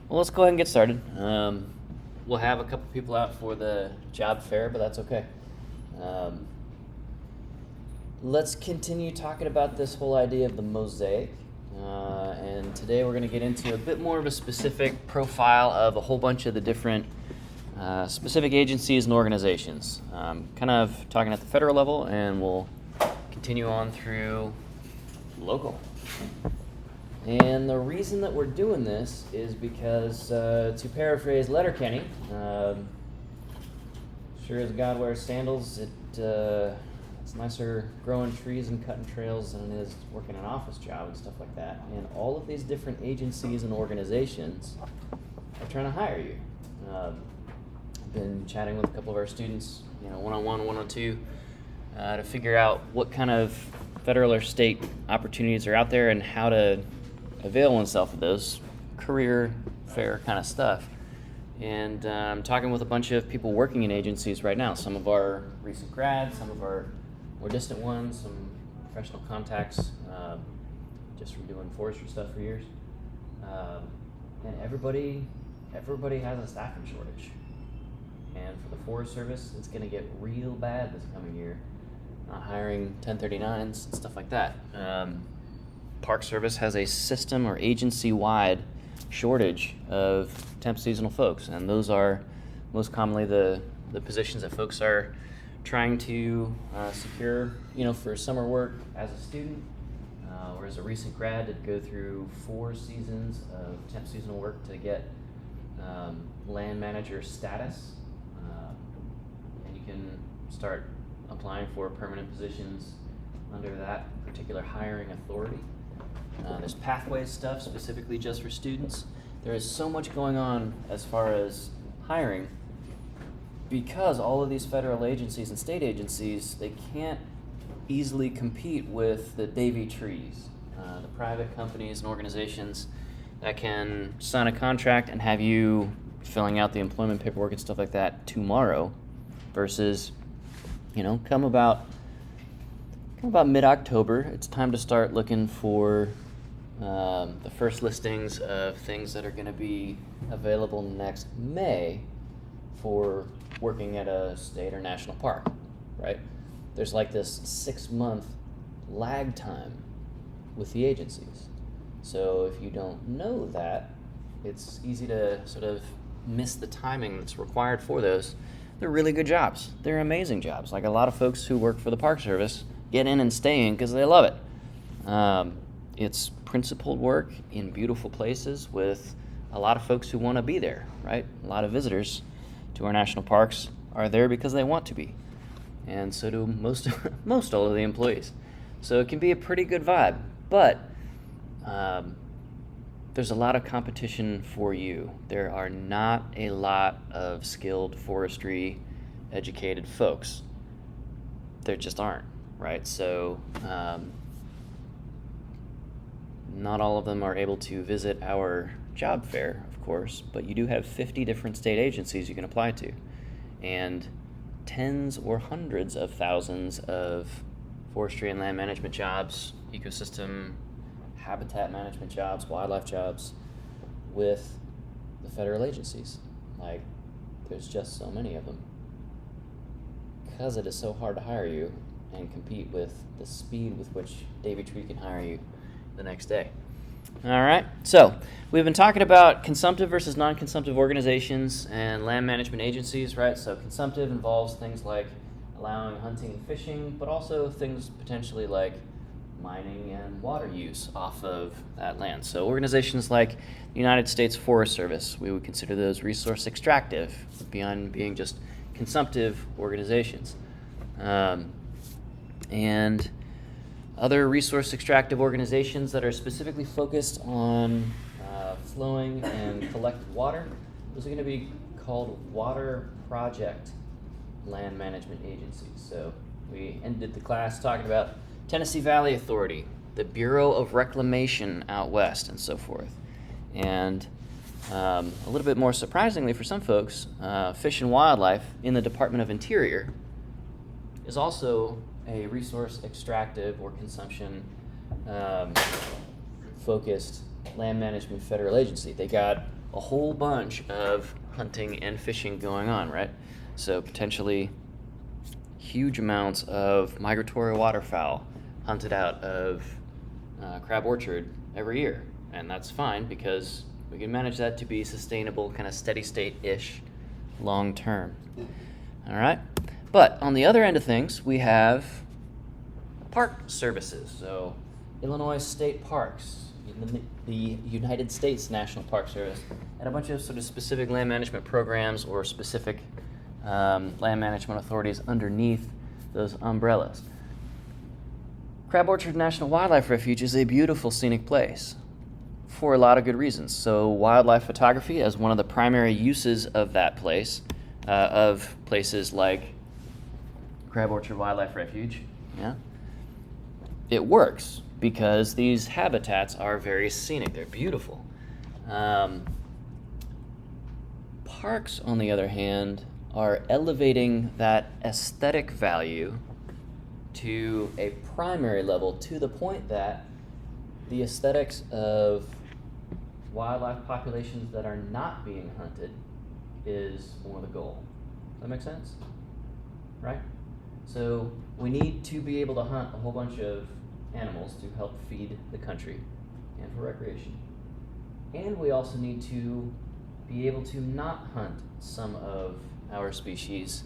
Well, let's go ahead and get started. We'll have a couple people out for the job fair, but that's okay. Um, let's continue talking about this whole idea of the mosaic. And today we're going to get into a bit more of a specific profile of a whole bunch of the different specific agencies and organizations. Kind of talking at the federal level, and we'll continue on through local. And the reason that we're doing this is because, to paraphrase Letterkenny, sure as God wears sandals, it's nicer growing trees and cutting trails than it is working an office job and stuff like that. And all of these different agencies and organizations are trying to hire you. I've been chatting with a couple of our students, one-on-one, one-on-two, to figure out what kind of federal or state opportunities are out there and how to avail oneself of those career fair kind of stuff. And I'm talking with a bunch of people working in agencies right now. Some of our recent grads, some of our more distant ones, some professional contacts, just from doing forestry stuff for years. And everybody has a staffing shortage. And for the Forest Service, it's going to get real bad this coming year. Not hiring 1039s and stuff like that. Park Service has a system or agency-wide shortage of temp seasonal folks, and those are most commonly the positions that folks are trying to secure, for summer work as a student, or as a recent grad to go through 4 seasons of temp seasonal work to get land manager status, and you can start applying for permanent positions under that particular hiring authority. There's pathways stuff specifically just for students. There is so much going on as far as hiring because all of these federal agencies and state agencies, they can't easily compete with the Davy trees, the private companies and organizations that can sign a contract and have you filling out the employment paperwork and stuff like that tomorrow versus, come about mid-October, it's time to start looking for the first listings of things that are going to be available next May for working at a state or national park, right? There's like this 6-month lag time with the agencies. So if you don't know that, it's easy to sort of miss the timing that's required for those. They're really good jobs. They're amazing jobs. Like a lot of folks who work for the Park Service get in and stay in because they love it. It's principled work in beautiful places with a lot of folks who want to be there, right? A lot of visitors to our national parks are there because they want to be. And so do most all of the employees. So it can be a pretty good vibe, but there's a lot of competition for you. There are not a lot of skilled forestry educated folks. There just aren't, right? So not all of them are able to visit our job fair, of course, but you do have 50 different state agencies you can apply to, and tens or hundreds of thousands of forestry and land management jobs, ecosystem, habitat management jobs, wildlife jobs with the federal agencies. Like, there's just so many of them. Because it is so hard to hire you and compete with the speed with which Davy Tree can hire you the next day. All right, so we've been talking about consumptive versus non-consumptive organizations and land management agencies, right? So consumptive involves things like allowing hunting and fishing, but also things potentially like mining and water use off of that land. So organizations like the United States Forest Service, we would consider those resource extractive beyond being just consumptive organizations. And other resource extractive organizations that are specifically focused on flowing and collected water, those are going to be called water project land management agencies. So we ended the class talking about Tennessee Valley Authority, the Bureau of Reclamation out west, and so forth. And a little bit more surprisingly for some folks, Fish and Wildlife in the Department of Interior is also a resource extractive or consumption focused land management federal agency. They got a whole bunch of hunting and fishing going on, right? So potentially huge amounts of migratory waterfowl hunted out of Crab Orchard every year. And that's fine because we can manage that to be sustainable, kind of steady state-ish long term. All right? But on the other end of things, we have park services. So Illinois State Parks, the United States National Park Service, and a bunch of sort of specific land management programs or specific land management authorities underneath those umbrellas. Crab Orchard National Wildlife Refuge is a beautiful scenic place for a lot of good reasons. So wildlife photography as one of the primary uses of that place, of places like Crab Orchard Wildlife Refuge, yeah, it works because these habitats are very scenic. They're beautiful. Parks, on the other hand, are elevating that aesthetic value to a primary level to the point that the aesthetics of wildlife populations that are not being hunted is more the goal. Does that make sense? Right? So we need to be able to hunt a whole bunch of animals to help feed the country and for recreation. And we also need to be able to not hunt some of our species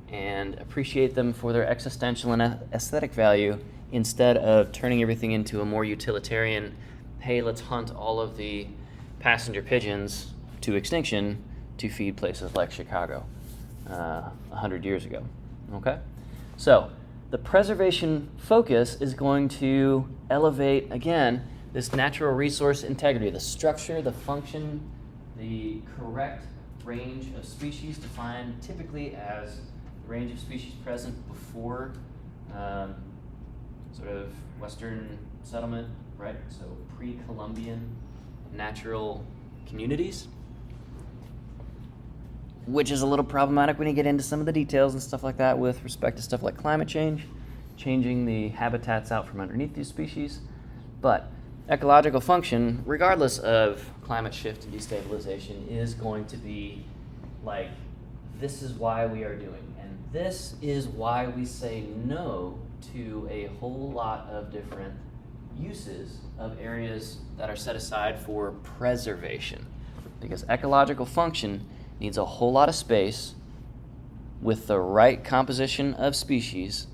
and appreciate them for their existential and aesthetic value instead of turning everything into a more utilitarian, hey, let's hunt all of the passenger pigeons to extinction to feed places like Chicago 100 years ago, okay? So the preservation focus is going to elevate, again, this natural resource integrity, the structure, the function, the correct range of species defined typically as the range of species present before sort of Western settlement, right? So pre-Columbian natural communities, which is a little problematic when you get into some of the details and stuff like that with respect to stuff like climate change, changing the habitats out from underneath these species. But ecological function, regardless of climate shift and destabilization, is going to be like, this is why we are doing. And this is why we say no to a whole lot of different uses of areas that are set aside for preservation. Because ecological function needs a whole lot of space with the right composition of species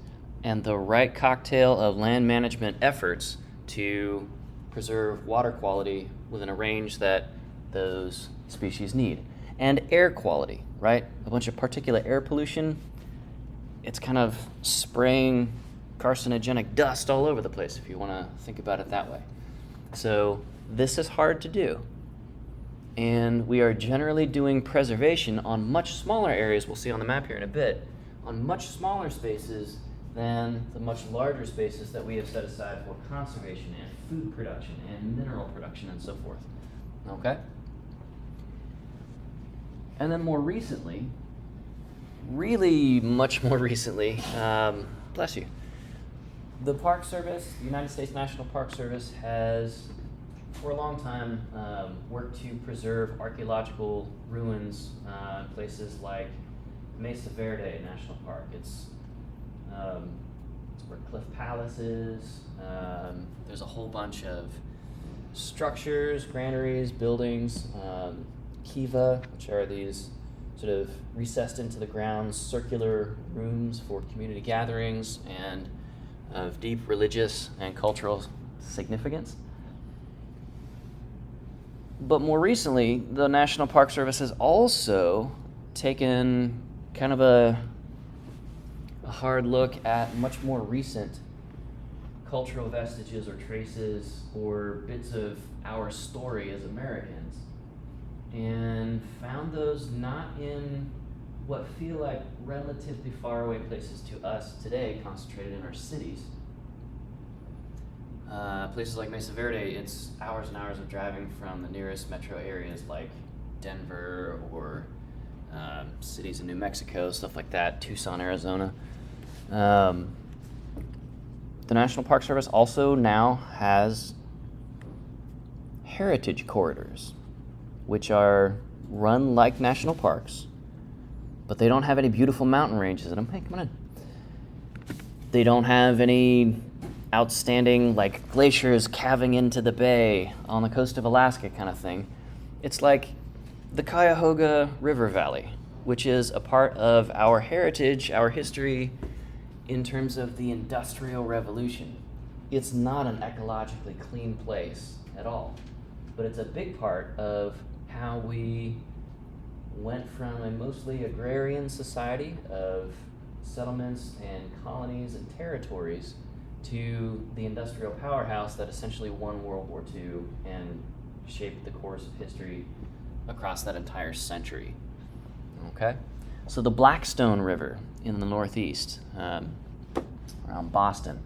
and the right cocktail of land management efforts to preserve water quality within a range that those species need. And air quality, right? A bunch of particulate air pollution, it's kind of spraying carcinogenic dust all over the place, if you want to think about it that way. So this is hard to do. And we are generally doing preservation on much smaller areas, we'll see on the map here in a bit, on much smaller spaces than the much larger spaces that we have set aside for conservation and food production and mineral production and so forth. Okay? And then more recently, really much more recently, bless you, the Park Service, the United States National Park Service, has for a long time worked to preserve archaeological ruins in places like Mesa Verde National Park. It's where Cliff Palace is. There's a whole bunch of structures, granaries, buildings, kiva, which are these sort of recessed into the ground circular rooms for community gatherings and of deep religious and cultural significance. But more recently, the National Park Service has also taken kind of a hard look at much more recent cultural vestiges or traces or bits of our story as Americans, and found those not in what feel like relatively faraway places to us today, concentrated in our cities. Places like Mesa Verde, it's hours and hours of driving from the nearest metro areas like Denver or cities in New Mexico, stuff like that, Tucson, Arizona. The National Park Service also now has heritage corridors, which are run like national parks, but they don't have any beautiful mountain ranges in them. Hey, come on in. They don't have any outstanding like glaciers calving into the bay on the coast of Alaska kind of thing. It's like the Cuyahoga River Valley, which is a part of our heritage, our history in terms of the Industrial Revolution. It's not an ecologically clean place at all, but it's a big part of how we went from a mostly agrarian society of settlements and colonies and territories to the industrial powerhouse that essentially won World War II and shaped the course of history across that entire century. Okay? So the Blackstone River in the northeast, around Boston,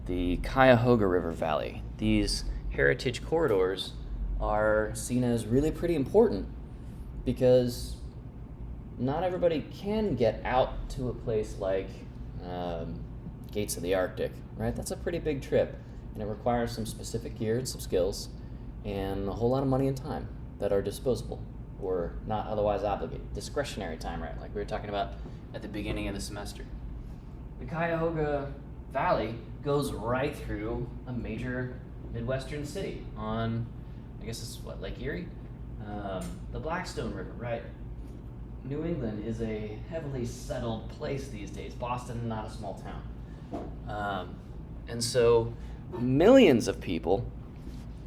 the Cuyahoga River Valley, these heritage corridors are seen as really pretty important because not everybody can get out to a place like Gates of the Arctic, right? That's a pretty big trip, and it requires some specific gear and some skills and a whole lot of money and time that are disposable or not otherwise obligated. Discretionary time, right? Like we were talking about at the beginning of the semester. The Cuyahoga Valley goes right through a major Midwestern city on, I guess it's what, Lake Erie? The Blackstone River, right? New England is a heavily settled place these days. Boston, not a small town. And so millions of people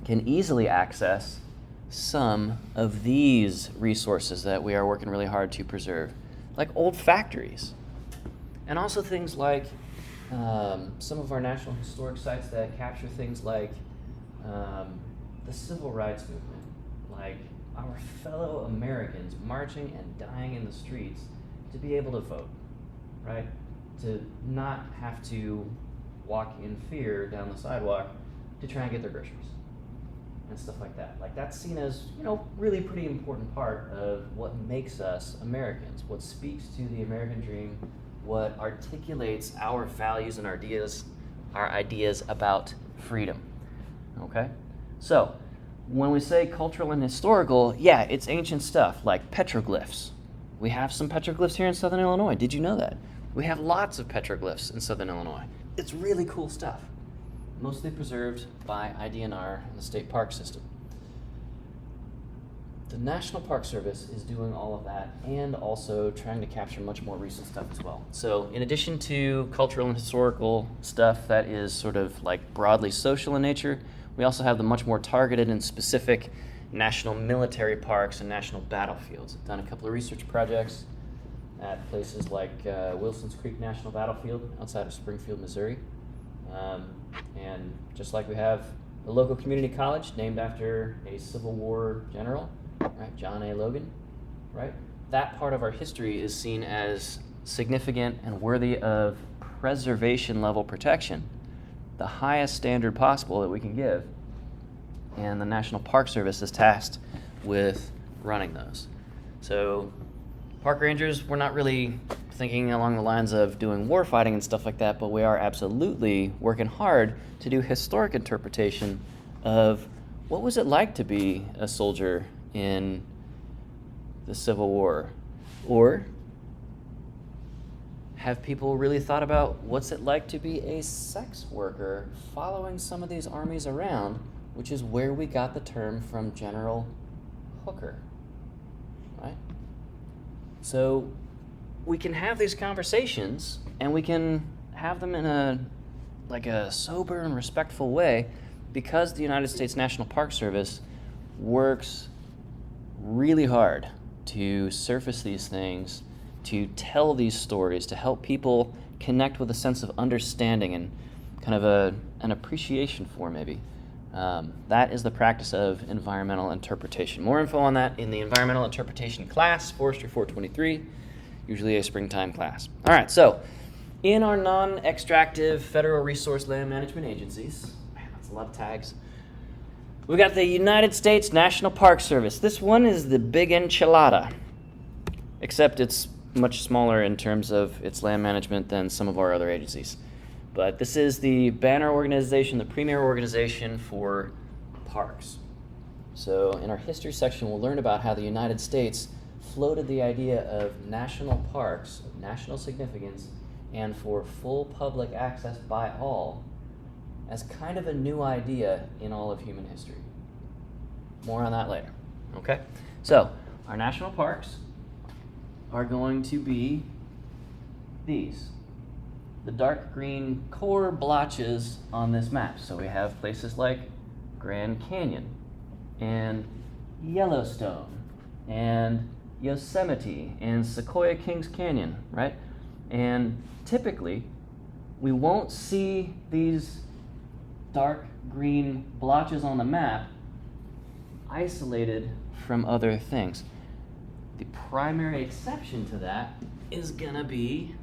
can easily access some of these resources that we are working really hard to preserve, like old factories. And also things like some of our national historic sites that capture things like the civil rights movement, like our fellow Americans marching and dying in the streets to be able to vote, right? To not have to walk in fear down the sidewalk to try and get their groceries and stuff like that. Like that's seen as, really pretty important part of what makes us Americans, what speaks to the American dream, what articulates our values and our ideas about freedom. Okay? So, when we say cultural and historical, yeah, it's ancient stuff like petroglyphs. We have some petroglyphs here in Southern Illinois. Did you know that? We have lots of petroglyphs in Southern Illinois. It's really cool stuff. Mostly preserved by IDNR and the state park system. The National Park Service is doing all of that and also trying to capture much more recent stuff as well. So in addition to cultural and historical stuff that is sort of like broadly social in nature, we also have the much more targeted and specific national military parks and national battlefields. I've done a couple of research projects at places like Wilson's Creek National Battlefield outside of Springfield, Missouri. And just like we have a local community college named after a Civil War general, right, John A. Logan, right? That part of our history is seen as significant and worthy of preservation level protection, the highest standard possible that we can give. And the National Park Service is tasked with running those. So park rangers, we're not really thinking along the lines of doing war fighting and stuff like that, but we are absolutely working hard to do historic interpretation of what was it like to be a soldier in the Civil War, or have people really thought about what's it like to be a sex worker following some of these armies around, which is where we got the term from General Hooker, right? So we can have these conversations and we can have them in a sober and respectful way because the United States National Park Service works really hard to surface these things, to tell these stories, to help people connect with a sense of understanding and kind of an appreciation for maybe. That is the practice of environmental interpretation. More info on that in the environmental interpretation class, Forestry 423, usually a springtime class. All right, so in our non-extractive federal resource land management agencies, man, that's a lot of tags, we got the United States National Park Service. This one is the big enchilada, except it's much smaller in terms of its land management than some of our other agencies. But this is the banner organization, the premier organization for parks. So in our history section, we'll learn about how the United States floated the idea of national parks, of national significance, and for full public access by all as kind of a new idea in all of human history. More on that later, okay? So our national parks are going to be these, the dark green core blotches on this map. So we have places like Grand Canyon and Yellowstone and Yosemite and Sequoia Kings Canyon, right? And typically, we won't see these dark green blotches on the map isolated from other things. The primary exception to that is gonna be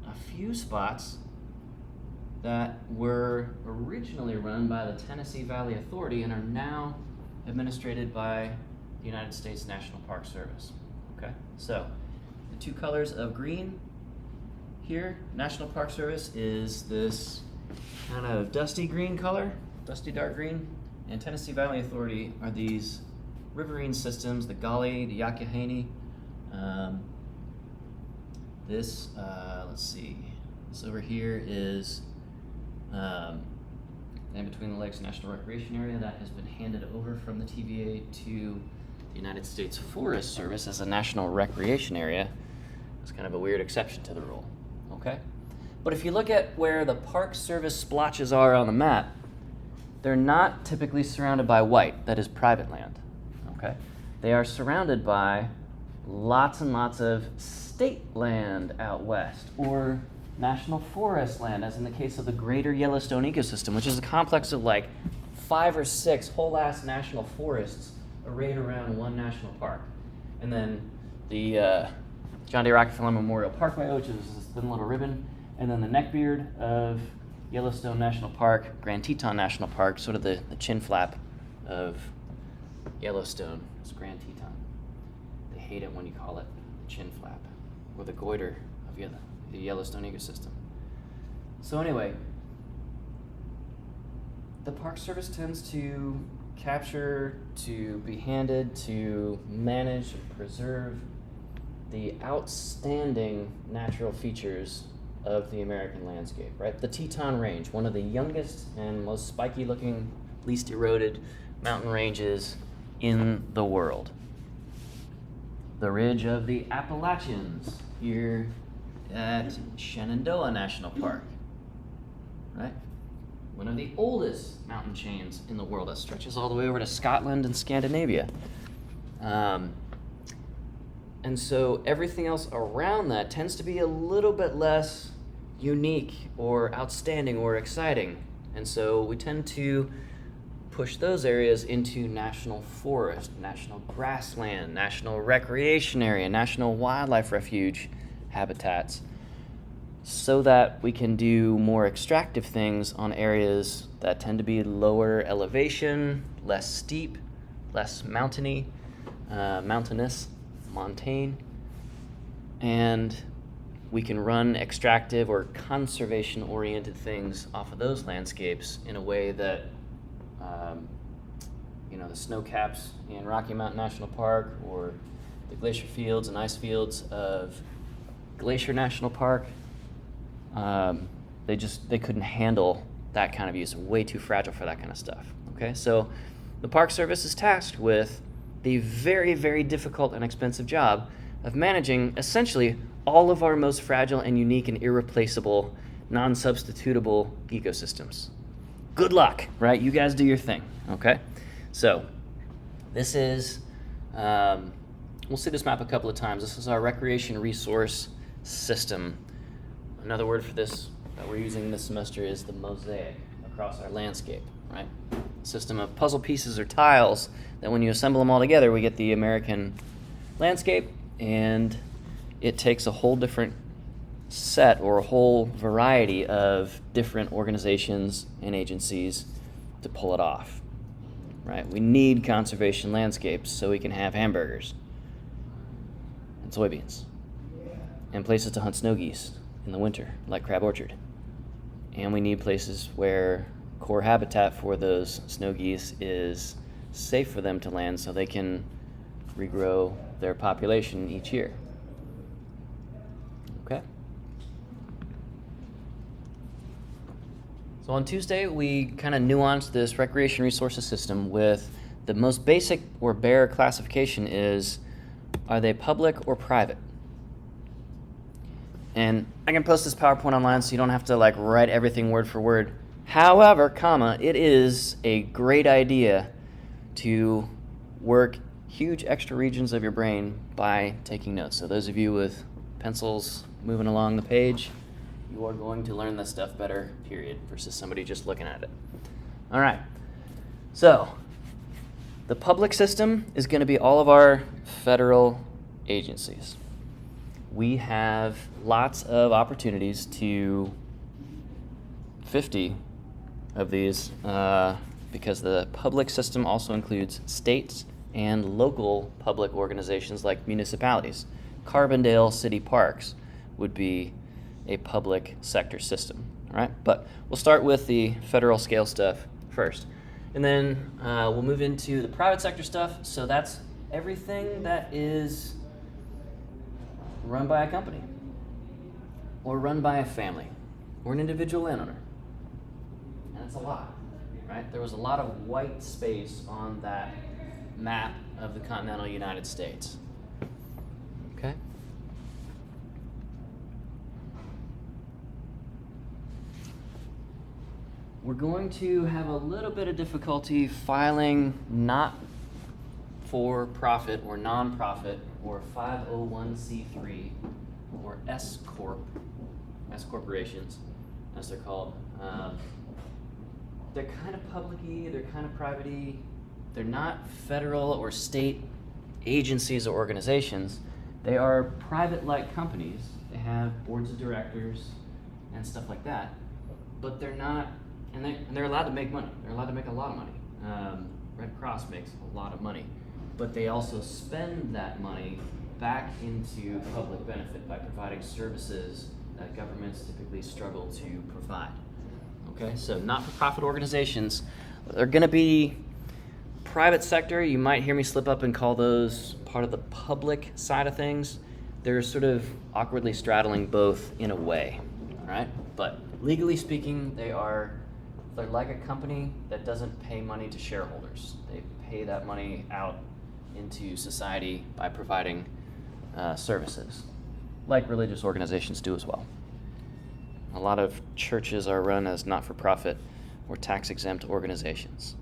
a few spots that were originally run by the Tennessee Valley Authority and are now administered by the United States National Park Service. Okay, so the two colors of green here, National Park Service is this kind of dusty green color, dusty dark green, and Tennessee Valley Authority are these riverine systems, the Gauley, the Youghiogheny. Let's see, this over here is and Between the Lakes National Recreation Area that has been handed over from the TVA to the United States Forest Service as a national recreation area. It's kind of a weird exception to the rule, okay? But if you look at where the Park Service splotches are on the map, they're not typically surrounded by white, that is private land, okay? They are surrounded by lots and lots of state land out west, or national forest land, as in the case of the Greater Yellowstone ecosystem, which is a complex of like 5 or 6 whole-ass national forests arrayed around one national park. And then the John D. Rockefeller Memorial Parkway, which is this thin little ribbon, and then the neckbeard of Yellowstone National Park, Grand Teton National Park, sort of the chin flap of Yellowstone is Grand Teton. They hate it when you call it the chin flap, or the goiter of the Yellowstone ecosystem. So anyway, the Park Service tends to capture, to be handed, to manage and preserve the outstanding natural features of the American landscape, right? The Teton Range, one of the youngest and most spiky looking, least eroded mountain ranges in the world. The ridge of the Appalachians here at Shenandoah National Park, right? One of the oldest mountain chains in the world that stretches all the way over to Scotland and Scandinavia. And so everything else around that tends to be a little bit less unique or outstanding or exciting. And so we tend to push those areas into national forest, national grassland, national recreation area, national wildlife refuge habitats, so that we can do more extractive things on areas that tend to be lower elevation, less steep, less mountainous, montane, and we can run extractive or conservation-oriented things off of those landscapes in a way that, the snow caps in Rocky Mountain National Park or the glacier fields and ice fields of Glacier National Park, they couldn't handle that kind of use. Way too fragile for that kind of stuff. Okay, so the Park Service is tasked with the very, very difficult and expensive job of managing essentially all of our most fragile and unique and irreplaceable, non-substitutable ecosystems. Good luck, right? You guys do your thing, okay? So this is, we'll see this map a couple of times. This is our recreation resource system. Another word for this that we're using this semester is the mosaic across our landscape, right? A system of puzzle pieces or tiles that when you assemble them all together, we get the American landscape, and it takes a whole different set or a whole variety of different organizations and agencies to pull it off, right? We need conservation landscapes so we can have hamburgers and soybeans and places to hunt snow geese in the winter, like Crab Orchard. And we need places where core habitat for those snow geese is safe for them to land so they can regrow their population each year. Okay? So on Tuesday, we kind of nuanced this recreation resources system with the most basic or bare classification is, are they public or private? And I can post this PowerPoint online so you don't have to like write everything word for word. However, comma, it is a great idea to work huge extra regions of your brain by taking notes. So those of you with pencils moving along the page, you are going to learn this stuff better, period, versus somebody just looking at it. All right. So the public system is going to be all of our federal agencies. We have lots of opportunities to 50 of these because the public system also includes states and local public organizations like municipalities. Carbondale City Parks would be a public sector system, all right? But we'll start with the federal scale stuff first. And then we'll move into the private sector stuff. So that's everything that is run by a company or run by a family or an individual landowner. And it's a lot, right? There was a lot of white space on that map of the continental United States. Okay? We're going to have a little bit of difficulty filing not for profit or nonprofit or 501c3 or S corporations, as they're called. They're kind of public-y, they're kind of private-y. They're not federal or state agencies or organizations. They are private-like companies. They have boards of directors and stuff like that. But they're not, and they're allowed to make money. They're allowed to make a lot of money. Red Cross makes a lot of money. But they also spend that money back into public benefit by providing services that governments typically struggle to provide. Okay, so not-for-profit organizations, they're going to be private sector. You might hear me slip up and call those part of the public side of things. They're sort of awkwardly straddling both in a way, all right? But legally speaking, they're like a company that doesn't pay money to shareholders. They pay that money out into society by providing services, like religious organizations do as well. A lot of churches are run as not-for-profit or tax-exempt organizations.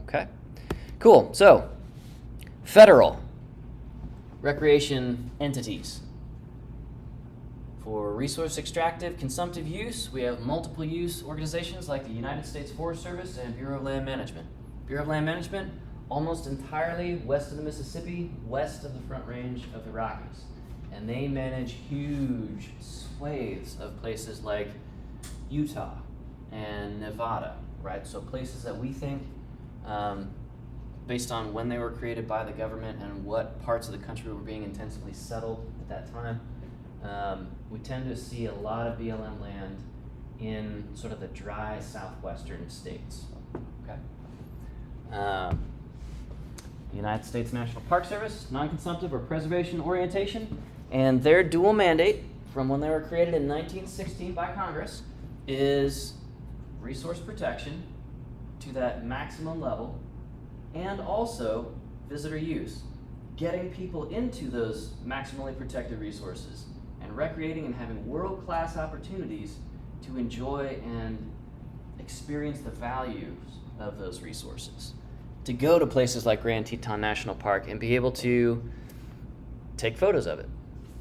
Okay, cool. So, federal recreation entities. For resource extractive, consumptive use, we have multiple use organizations like the United States Forest Service and Bureau of Land Management. Bureau of Land Management, almost entirely west of the Mississippi, west of the Front Range of the Rockies. And they manage huge swathes of places like Utah and Nevada, right? So places that we think, based on when they were created by the government and what parts of the country were being intensively settled at that time, we tend to see a lot of BLM land in sort of the dry southwestern states, okay? United States National Park Service, non-consumptive or preservation orientation, and their dual mandate from when they were created in 1916 by Congress is resource protection to that maximum level and also visitor use, getting people into those maximally protected resources and recreating and having world-class opportunities to enjoy and experience the values of those resources. To go to places like Grand Teton National Park and be able to take photos of it,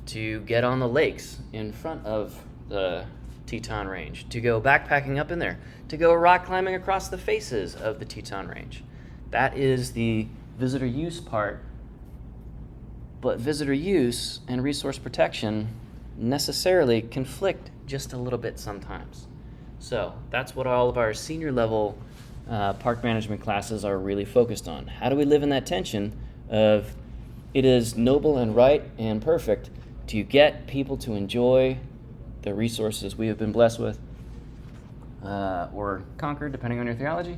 to get on the lakes in front of the Teton Range, to go backpacking up in there, to go rock climbing across the faces of the Teton Range. That is the visitor use part, but visitor use and resource protection necessarily conflict just a little bit sometimes. So that's what all of our senior level park management classes are really focused on. How do we live in that tension of it is noble and right and perfect to get people to enjoy the resources we have been blessed with, or conquer, depending on your theology,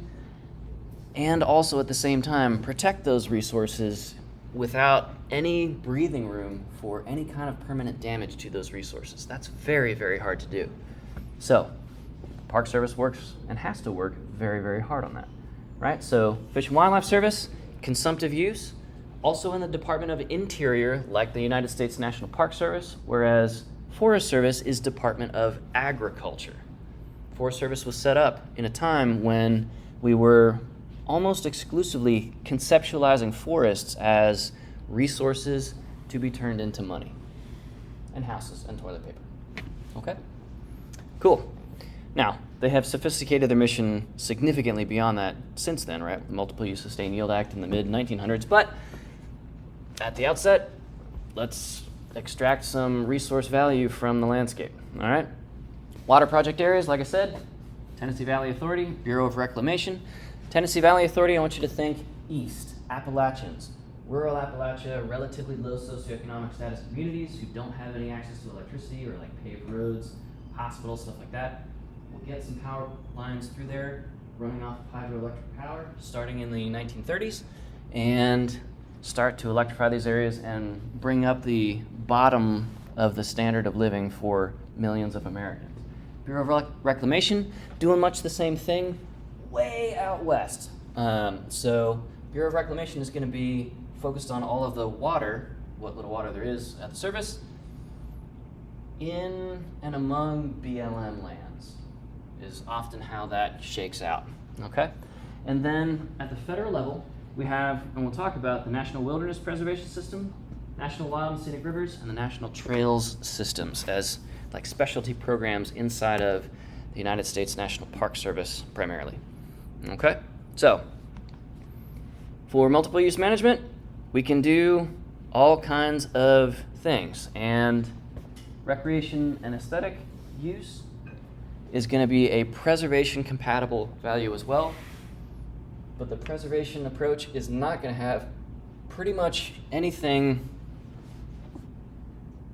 and also at the same time protect those resources without any breathing room for any kind of permanent damage to those resources. That's very, very hard to do. So, Park Service works and has to work very, very hard on that, right? So, Fish and Wildlife Service, consumptive use, also in the Department of Interior, like the United States National Park Service, whereas Forest Service is Department of Agriculture. Forest Service was set up in a time when we were almost exclusively conceptualizing forests as resources to be turned into money and houses and toilet paper. Okay? Cool. Now, they have sophisticated their mission significantly beyond that since then, right? The Multiple Use Sustained Yield Act in the mid-1900s. But at the outset, let's extract some resource value from the landscape, all right? Water project areas, like I said, Tennessee Valley Authority, Bureau of Reclamation. Tennessee Valley Authority, I want you to think east, Appalachians, rural Appalachia, relatively low socioeconomic status communities who don't have any access to electricity or like paved roads, hospitals, stuff like that. We'll get some power lines through there running off of hydroelectric power starting in the 1930s and start to electrify these areas and bring up the bottom of the standard of living for millions of Americans. Bureau of Reclamation doing much the same thing way out west. So Bureau of Reclamation is going to be focused on all of the water, what little water there is at the surface, in and among BLM lands is often how that shakes out, okay? And then at the federal level, we have, and we'll talk about the National Wilderness Preservation System, National Wild and Scenic Rivers, and the National Trails Systems as like specialty programs inside of the United States National Park Service primarily. Okay, so for multiple use management, we can do all kinds of things, and recreation and aesthetic use is going to be a preservation compatible value as well, but the preservation approach is not going to have pretty much anything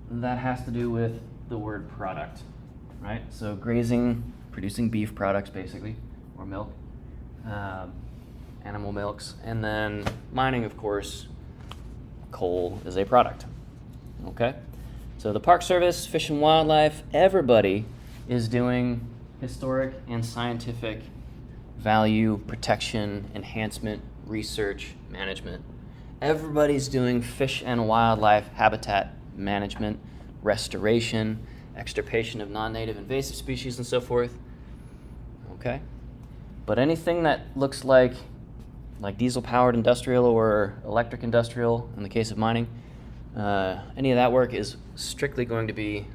that has to do with the word product, right? So grazing, producing beef products basically, or milk, animal milks, and then mining, of course, coal is a product, okay? So the Park Service, Fish and Wildlife, everybody is doing historic and scientific value, protection, enhancement, research, management. Everybody's doing fish and wildlife habitat management, restoration, extirpation of non-native invasive species, and so forth. Okay? But anything that looks like diesel-powered industrial or electric industrial, in the case of mining, any of that work is strictly going to be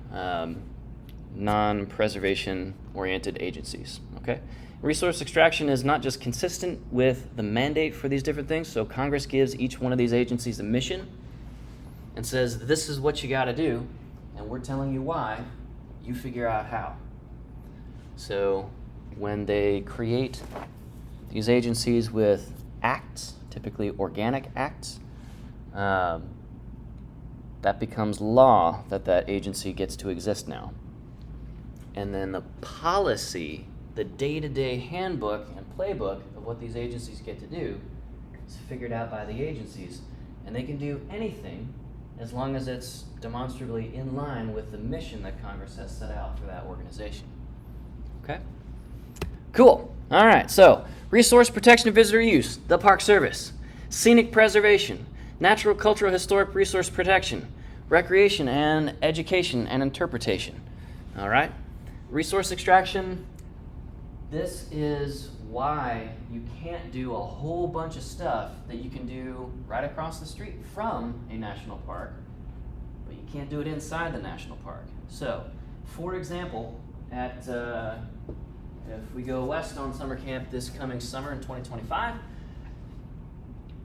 non-preservation-oriented agencies. Okay? Resource extraction is not just consistent with the mandate for these different things, so Congress gives each one of these agencies a mission and says, this is what you got to do, and we're telling you why, you figure out how. So when they create these agencies with acts, typically organic acts, that becomes law that agency gets to exist now. And then the policy, the day-to-day handbook and playbook of what these agencies get to do is figured out by the agencies. And they can do anything as long as it's demonstrably in line with the mission that Congress has set out for that organization. Okay? Cool. All right, so resource protection and visitor use, the Park Service, scenic preservation, natural, cultural, historic resource protection, recreation and education and interpretation. All right? Resource extraction, this is why you can't do a whole bunch of stuff that you can do right across the street from a national park, but you can't do it inside the national park. So, for example, if we go west on summer camp this coming summer in 2025,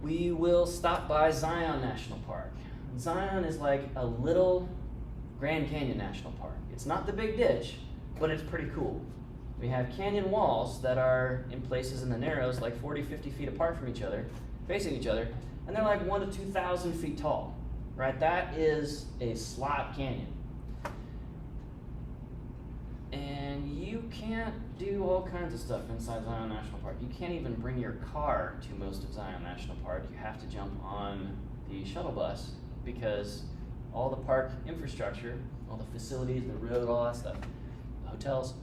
we will stop by Zion National Park. Zion is like a little Grand Canyon National Park. It's not the Big Ditch, but it's pretty cool. We have canyon walls that are in places in the Narrows like 40, 50 feet apart from each other, facing each other, and they're like 1,000 to 2,000 feet tall, right? That is a slot canyon. And you can't do all kinds of stuff inside Zion National Park. You can't even bring your car to most of Zion National Park. You have to jump on the shuttle bus because all the park infrastructure, all the facilities, the road, all that stuff, the hotels,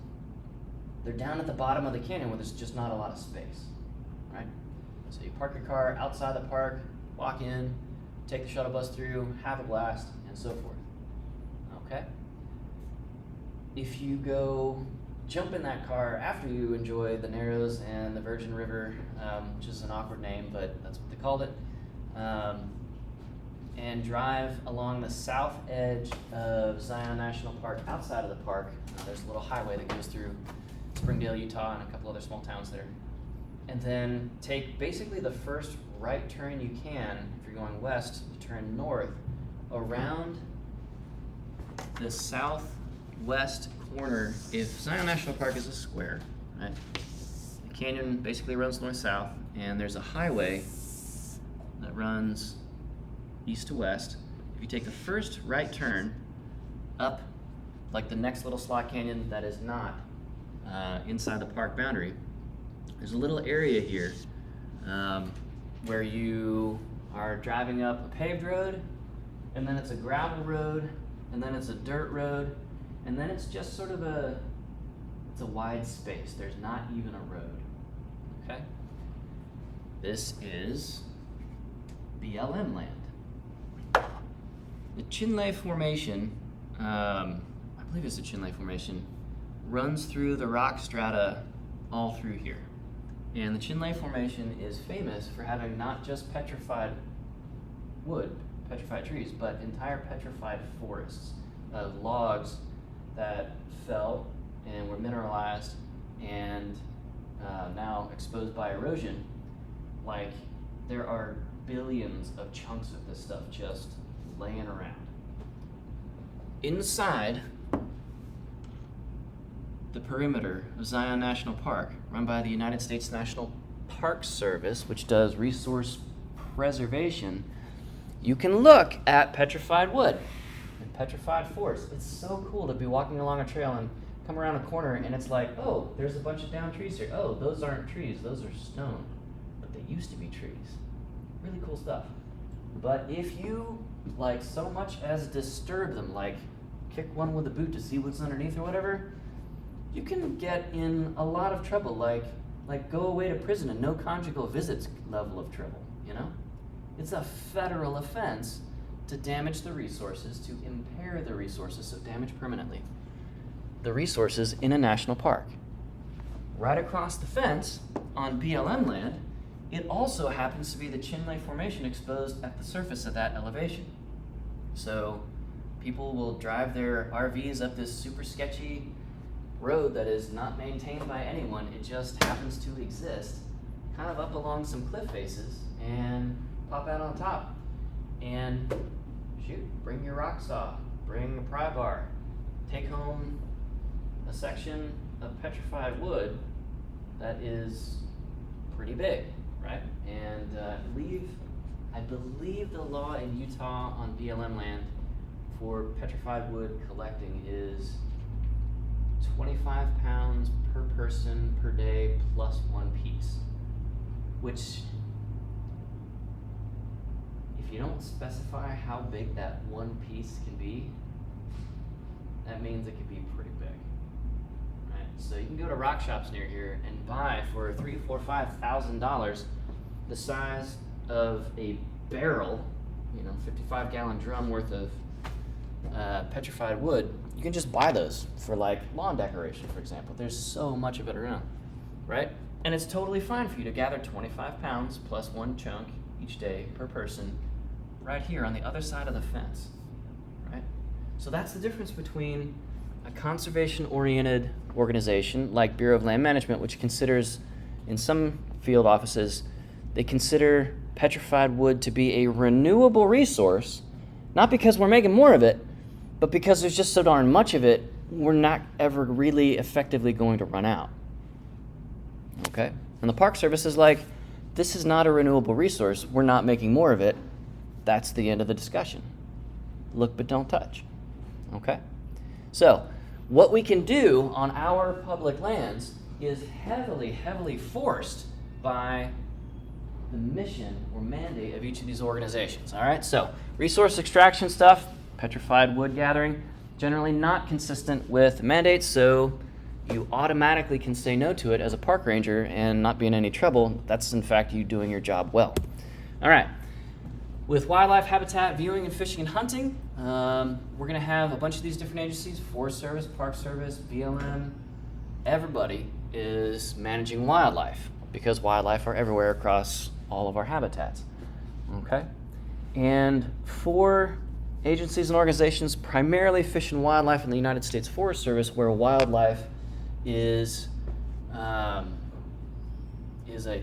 they're down at the bottom of the canyon where there's just not a lot of space, right? So you park your car outside the park, walk in, take the shuttle bus through, have a blast, and so forth, okay? If you go jump in that car after you enjoy the Narrows and the Virgin River, which is an awkward name, but that's what they called it, and drive along the south edge of Zion National Park outside of the park. There's a little highway that goes through Springdale, Utah, and a couple other small towns there. And then take basically the first right turn you can. If you're going west, you turn north around the southwest corner. If Zion National Park is a square, right? The canyon basically runs north-south, and there's a highway that runs east to west. If you take the first right turn up, like the next little slot canyon that is not inside the park boundary, there's a little area here where you are driving up a paved road, and then it's a gravel road, and then it's a dirt road, and then it's just sort of it's a wide space. There's not even a road, okay? This is BLM land. The Chinle Formation, I believe it's the Chinle Formation, runs through the rock strata all through here. And the Chinle Formation is famous for having not just petrified wood, petrified trees, but entire petrified forests of logs that fell and were mineralized and now exposed by erosion. Like, there are billions of chunks of this stuff just laying around. Inside the perimeter of Zion National Park, run by the United States National Park Service, which does resource preservation, you can look at petrified wood and petrified forests. It's so cool to be walking along a trail and come around a corner and it's like, oh, there's a bunch of downed trees here. Oh, those aren't trees, those are stone, but they used to be trees. Really cool stuff. But if you like so much as disturb them, like kick one with a boot to see what's underneath or whatever, you can get in a lot of trouble, like go away to prison and no conjugal visits level of trouble, you know? It's a federal offense to damage the resources, to impair the resources, so damage permanently the resources in a national park. Right across the fence on BLM land, it also happens to be the Chinle Formation exposed at the surface of that elevation. So people will drive their RVs up this super sketchy road that is not maintained by anyone. It just happens to exist, kind of up along some cliff faces, and pop out on top. And shoot, bring your rock saw, bring a pry bar, take home a section of petrified wood that is pretty big, right? And I believe the law in Utah on BLM land for petrified wood collecting is 25 pounds per person per day plus one piece, which, if you don't specify how big that one piece can be, that means it could be pretty big, right? So you can go to rock shops near here and buy for $3,000, $4,000, $5,000 the size of a barrel, 55-gallon drum worth of petrified wood. You can just buy those for like lawn decoration, for example. There's so much of it around, right? And it's totally fine for you to gather 25 pounds plus one chunk each day per person right here on the other side of the fence, right? So that's the difference between a conservation-oriented organization like Bureau of Land Management, which considers, in some field offices, they consider petrified wood to be a renewable resource, not because we're making more of it, but because there's just so darn much of it, we're not ever really effectively going to run out. Okay? And the Park Service is like, this is not a renewable resource. We're not making more of it. That's the end of the discussion. Look but don't touch. Okay? So, what we can do on our public lands is heavily, heavily forced by the mission or mandate of each of these organizations. All right, so resource extraction stuff, petrified wood gathering, generally not consistent with mandates, so you automatically can say no to it as a park ranger and not be in any trouble. That's in fact you doing your job well. All right, with wildlife habitat viewing and fishing and hunting, we're going to have a bunch of these different agencies: Forest Service, Park Service, BLM. Everybody is managing wildlife because wildlife are everywhere across all of our habitats. Okay, and for agencies and organizations, primarily Fish and Wildlife and the United States Forest Service, where wildlife is a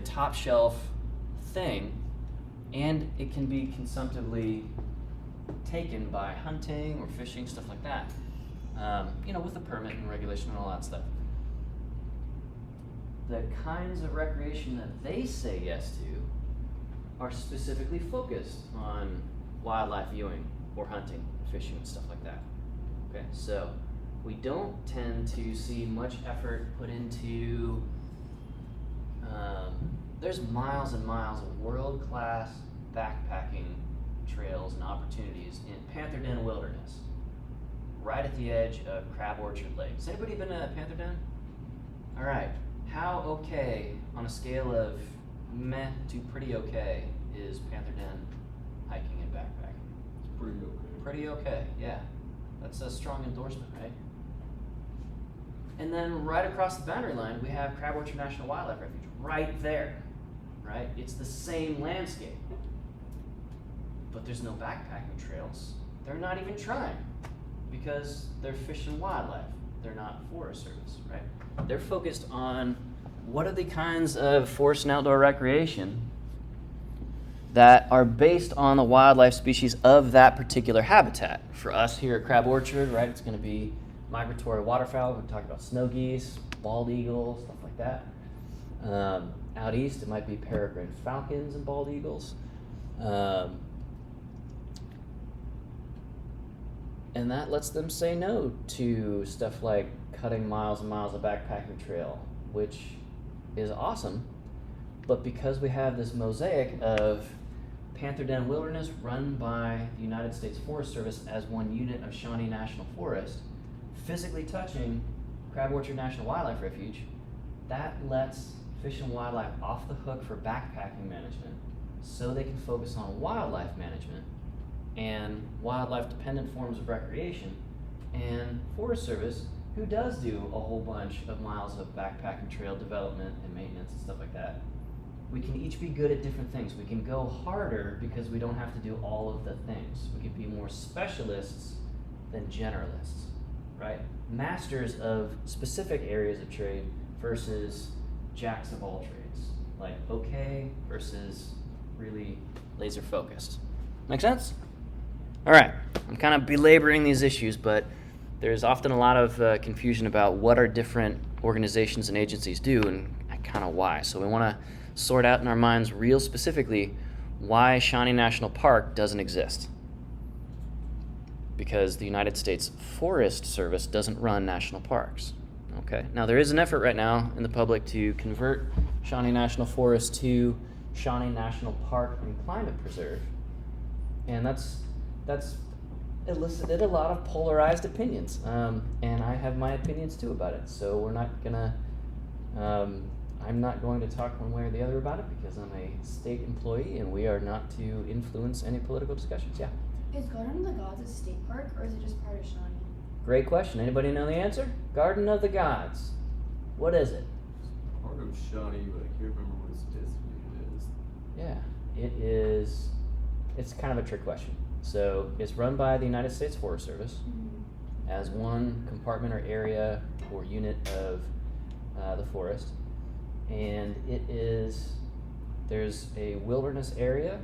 top shelf thing, and it can be consumptively taken by hunting or fishing, stuff like that. With a permit and regulation and all that stuff. The kinds of recreation that they say yes to are specifically focused on wildlife viewing or hunting, fishing, and stuff like that. Okay, so we don't tend to see much effort put into, there's miles and miles of world-class backpacking trails and opportunities in Panther Den Wilderness, right at the edge of Crab Orchard Lake. Has anybody been to Panther Den? All right, how okay on a scale of meh to pretty okay is Panther Den hiking and backpacking? It's pretty okay. Pretty okay, yeah. That's a strong endorsement, right? And then right across the boundary line, we have Crab Orchard National Wildlife Refuge, right there, right? It's the same landscape, but there's no backpacking trails. They're not even trying because they're Fish and Wildlife. They're not Forest Service, right? They're focused on what are the kinds of forest and outdoor recreation that are based on the wildlife species of that particular habitat. For us here at Crab Orchard, right, it's going to be migratory waterfowl. We're talking about snow geese, bald eagles, stuff like that. Out east, it might be peregrine falcons and bald eagles. And that lets them say no to stuff like cutting miles and miles of backpacking trail, which is awesome. But because we have this mosaic of Panther Den Wilderness run by the United States Forest Service as one unit of Shawnee National Forest, physically touching Crab Orchard National Wildlife Refuge, that lets Fish and Wildlife off the hook for backpacking management so they can focus on wildlife management and wildlife dependent forms of recreation, and Forest Service, who does do a whole bunch of miles of backpacking trail development and maintenance and stuff like that. We can each be good at different things. We can go harder because we don't have to do all of the things. We can be more specialists than generalists, right? Masters of specific areas of trade versus jacks of all trades. Like okay versus really laser focused. Make sense? All right, I'm kind of belaboring these issues, but there's often a lot of confusion about what our different organizations and agencies do and kind of why. So we want to sort out in our minds real specifically why Shawnee National Park doesn't exist. Because the United States Forest Service doesn't run national parks. Okay. Now there is an effort right now in the public to convert Shawnee National Forest to Shawnee National Park and Climate Preserve, and that's elicited a lot of polarized opinions, and I have my opinions too about it. So we're not gonna. I'm not going to talk one way or the other about it because I'm a state employee, and we are not to influence any political discussions. Yeah. Is Garden of the Gods a state park, or is it just part of Shawnee? Great question. Anybody know the answer? Garden of the Gods. What is it? It's part of Shawnee, but I can't remember what its designated is. Yeah, it is. It's kind of a trick question. So it's run by the United States Forest Service as one compartment or area or unit of the forest, and there's a wilderness area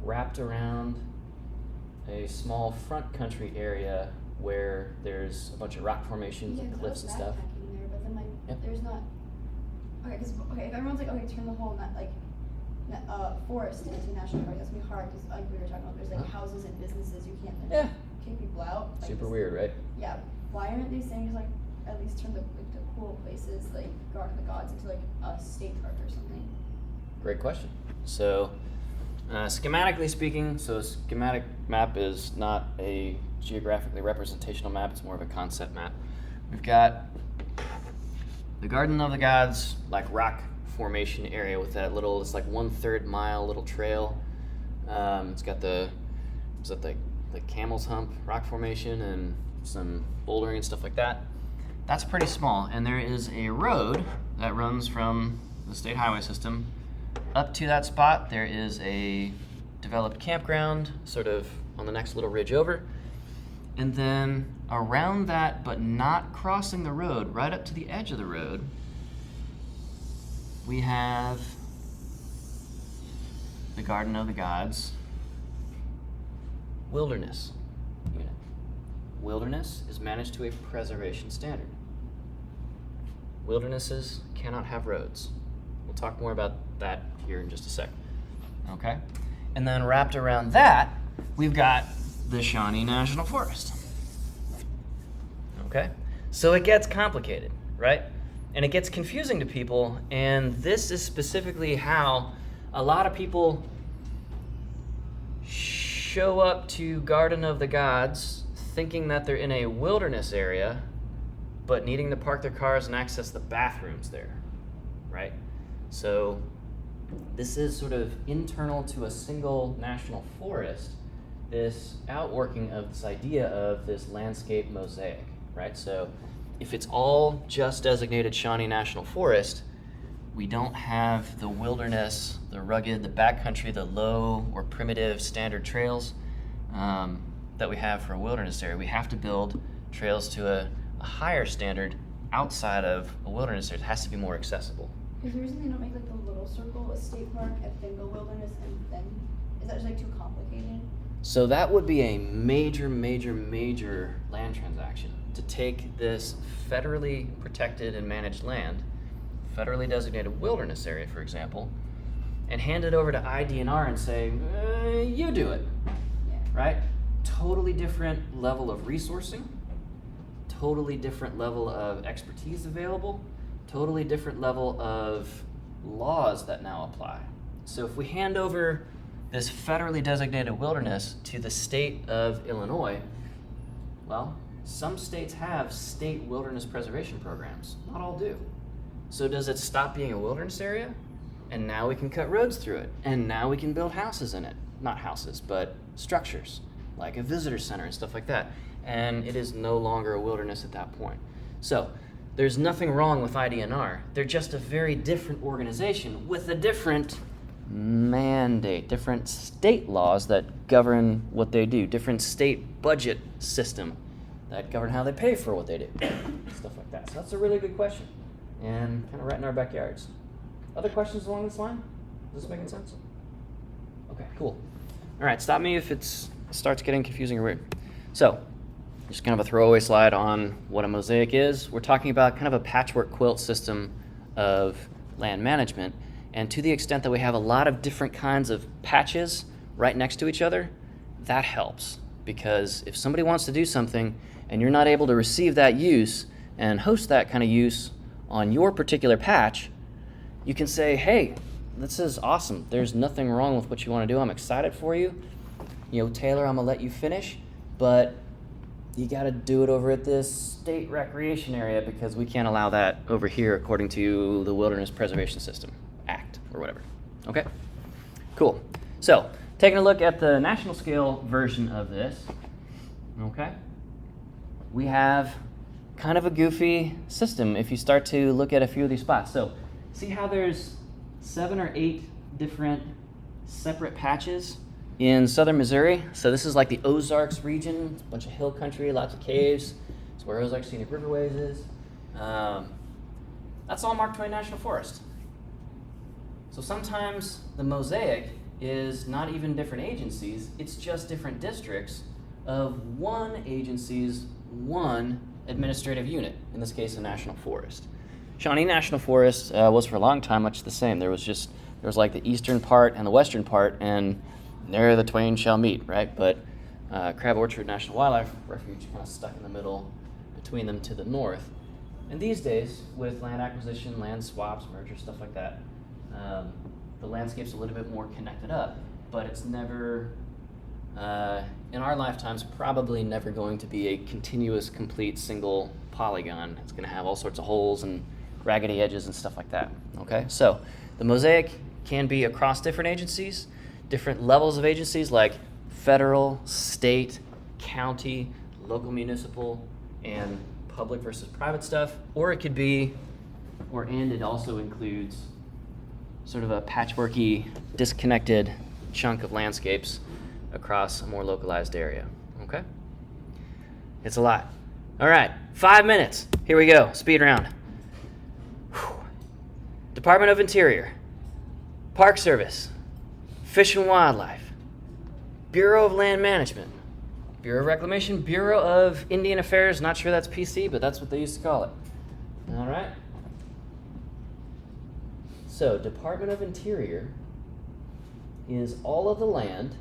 wrapped around a small front country area where there's a bunch of rock formations and cliffs and stuff. There, but then there's not. Okay, if everyone's like, okay, turn the whole forest into national park, that's gonna be hard because we were talking about, there's houses and businesses, you can't kick people out. Super weird, right? Yeah. why aren't they saying just like at least turn the cool places like Garden of the Gods into like a state park or something? Great question. So, schematically speaking, so a schematic map is not a geographically representational map, it's more of a concept map. We've got the Garden of the Gods, like rock formation area with that little, it's like 1/3 mile little trail. It's got the Camel's Hump rock formation and some bouldering and stuff like that. That's pretty small, and there is a road that runs from the state highway system up to that spot. There is a developed campground sort of on the next little ridge over. And then around that, but not crossing the road, right up to the edge of the road, we have the Garden of the Gods Wilderness Unit. Wilderness is managed to a preservation standard. Wildernesses cannot have roads. We'll talk more about that here in just a sec. Okay? And then wrapped around that, we've got the Shawnee National Forest. Okay? So it gets complicated, right? And it gets confusing to people, and this is specifically how a lot of people show up to Garden of the Gods thinking that they're in a wilderness area, but needing to park their cars and access the bathrooms there, right? So this is sort of internal to a single national forest, this outworking of this idea of this landscape mosaic, right? So if it's all just designated Shawnee National Forest, we don't have the wilderness, the rugged, the backcountry, the low or primitive standard trails that we have for a wilderness area. We have to build trails to a higher standard outside of a wilderness area. It has to be more accessible. Is there a reason they don't make like the little circle a state park and then go wilderness and then, is that just like too complicated? So that would be a major, major, major land transaction to take this federally protected and managed land, federally designated wilderness area, for example, and hand it over to IDNR and say, you do it, right? Totally different level of resourcing, totally different level of expertise available, totally different level of laws that now apply. So if we hand over this federally designated wilderness to the state of Illinois, well, some states have state wilderness preservation programs. Not all do. So does it stop being a wilderness area? And now we can cut roads through it. And now we can build houses in it. Not houses, but structures, like a visitor center and stuff like that. And it is no longer a wilderness at that point. So there's nothing wrong with IDNR. They're just a very different organization with a different mandate, different state laws that govern what they do, different state budget system that govern how they pay for what they do, stuff like that. So that's a really good question, and kind of right in our backyards. Other questions along this line? Is this making sense? Okay, cool. All right, stop me if it starts getting confusing or weird. So, just kind of a throwaway slide on what a mosaic is. We're talking about kind of a patchwork quilt system of land management. And to the extent that we have a lot of different kinds of patches right next to each other, that helps. Because if somebody wants to do something and you're not able to receive that use and host that kind of use on your particular patch, you can say, hey, this is awesome. There's nothing wrong with what you want to do. I'm excited for you. You know, Taylor, I'm going to let you finish, but you got to do it over at this state recreation area because we can't allow that over here according to the Wilderness Preservation System Act or whatever. Okay? Cool. So, taking a look at the national scale version of this, okay, we have kind of a goofy system if you start to look at a few of these spots. So, see how there's 7 or 8 different separate patches in southern Missouri? So this is like the Ozarks region, it's a bunch of hill country, lots of caves. It's where Ozark Scenic Riverways is. That's all Mark Twain National Forest. So sometimes the mosaic is not even different agencies, it's just different districts of one agency's one administrative unit, in this case a national forest. Shawnee National Forest was for a long time much the same. There was like the eastern part and the western part, and there the twain shall meet, right? But Crab Orchard National Wildlife Refuge kind of stuck in the middle between them to the north. And these days, with land acquisition, land swaps, mergers, stuff like that, the landscape's a little bit more connected up, but it's never, in our lifetimes, probably never going to be a continuous, complete, single polygon. It's going to have all sorts of holes and raggedy edges and stuff like that, okay? So the mosaic can be across different agencies, different levels of agencies like federal, state, county, local municipal, and public versus private stuff, or it could be, and it also includes sort of a patchworky, disconnected chunk of landscapes across a more localized area, okay? It's a lot. All right, 5 minutes. Here we go, speed round. Whew. Department of Interior, Park Service, Fish and Wildlife, Bureau of Land Management, Bureau of Reclamation, Bureau of Indian Affairs, not sure that's PC, but that's what they used to call it. All right. So, Department of Interior is all of the land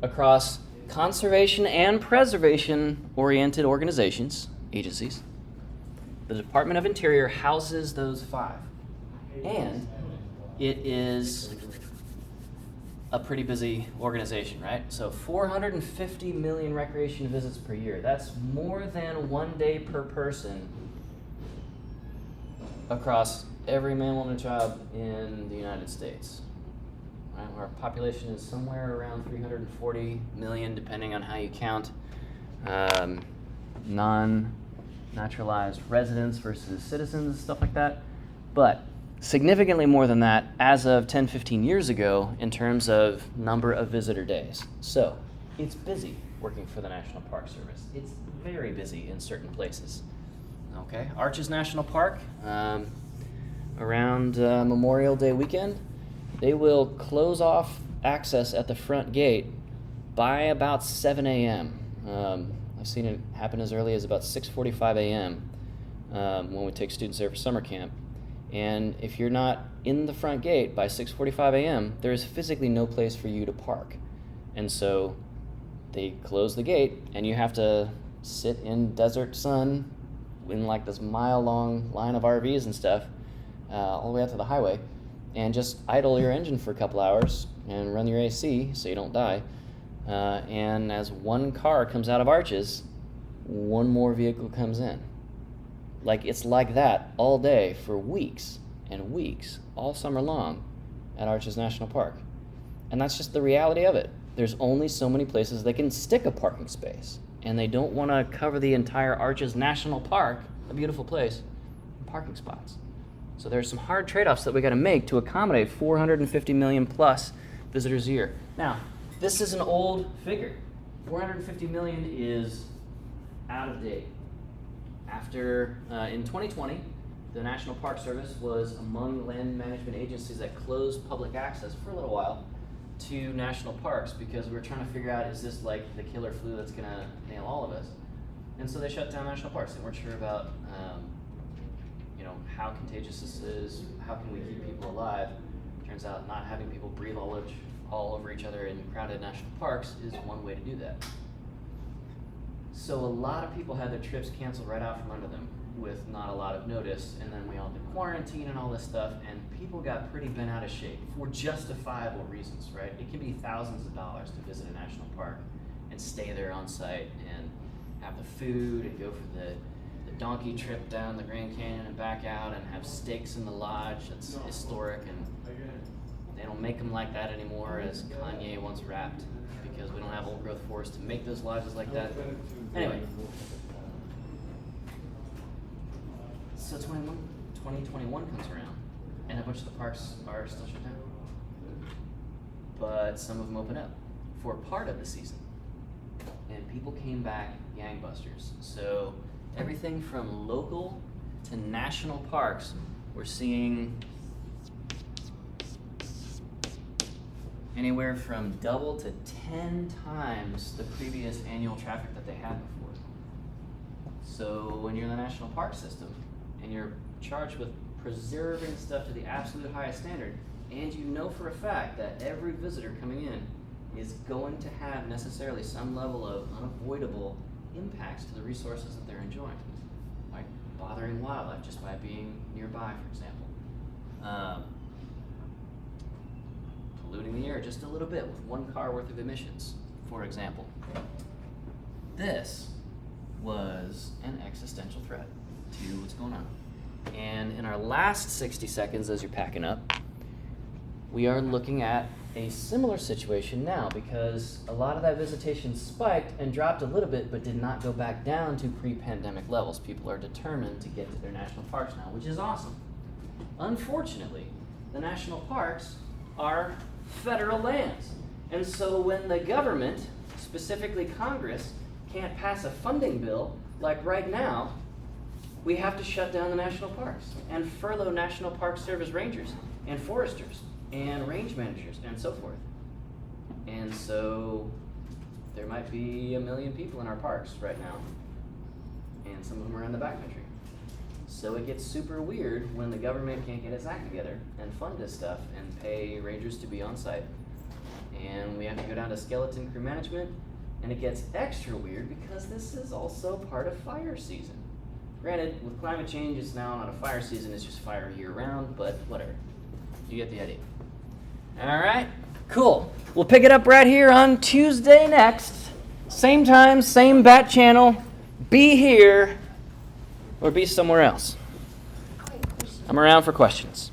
across conservation and preservation-oriented organizations, agencies. The Department of Interior houses those 5. And it is a pretty busy organization, right? So 450 million recreation visits per year. That's more than 1 day per person across every man, woman, and child in the United States. Right? Our population is somewhere around 340 million, depending on how you count non-naturalized residents versus citizens, stuff like that. But significantly more than that as of 10, 15 years ago in terms of number of visitor days. So it's busy working for the National Park Service. It's very busy in certain places. Okay, Arches National Park, around Memorial Day weekend, they will close off access at the front gate by about 7 a.m. I've seen it happen as early as about 6:45 a.m. When we take students there for summer camp. And if you're not in the front gate by 6:45 a.m., there is physically no place for you to park. And so they close the gate, and you have to sit in desert sun in like this mile-long line of RVs and stuff, all the way out to the highway, and just idle your engine for a couple hours and run your AC so you don't die. And as one car comes out of Arches, one more vehicle comes in. Like, it's like that all day for weeks and weeks, all summer long at Arches National Park. And that's just the reality of it. There's only so many places they can stick a parking space, and they don't want to cover the entire Arches National Park, a beautiful place, in parking spots. So there's some hard trade-offs that we got to make to accommodate 450 million plus visitors a year. Now, this is an old figure. 450 million is out of date. After, in 2020, the National Park Service was among the land management agencies that closed public access for a little while to national parks because we were trying to figure out, is this like the killer flu that's going to nail all of us? And so they shut down national parks. They weren't sure about, how contagious this is, how can we keep people alive. Turns out not having people breathe all over each other in crowded national parks is one way to do that. So a lot of people had their trips canceled right out from under them with not a lot of notice, and then we all did quarantine and all this stuff, and people got pretty bent out of shape for justifiable reasons, right? It can be thousands of dollars to visit a national park and stay there on site and have the food and go for the donkey trip down the Grand Canyon and back out and have steaks in the lodge that's historic, and they don't make them like that anymore, as Kanye once rapped, because we don't have old growth forests to make those lodges like that. Anyway, so 2021 comes around, and a bunch of the parks are still shut down. But some of them open up for part of the season, and people came back gangbusters. So everything from local to national parks, we're seeing anywhere from double to 10 times the previous annual traffic that they had before. So when you're in the national park system and you're charged with preserving stuff to the absolute highest standard, and you know for a fact that every visitor coming in is going to have necessarily some level of unavoidable impacts to the resources that they're enjoying, like bothering wildlife just by being nearby, for example. Polluting the air just a little bit with one car worth of emissions, for example. This was an existential threat to what's going on. And in our last 60 seconds as you're packing up, we are looking at a similar situation now because a lot of that visitation spiked and dropped a little bit but did not go back down to pre-pandemic levels. People are determined to get to their national parks now, which is awesome. Unfortunately, the national parks are federal lands. And so when the government, specifically Congress, can't pass a funding bill, like right now, we have to shut down the national parks and furlough National Park Service rangers and foresters and range managers and so forth. And so there might be 1 million people in our parks right now, and some of them are in the backcountry. So it gets super weird when the government can't get its act together and fund this stuff and pay rangers to be on site. And we have to go down to skeleton crew management, and it gets extra weird because this is also part of fire season. Granted, with climate change, it's now not a fire season, it's just fire year round, but whatever. You get the idea. All right, cool. We'll pick it up right here on Tuesday next. Same time, same bat channel. Be here or be somewhere else. I'm around for questions.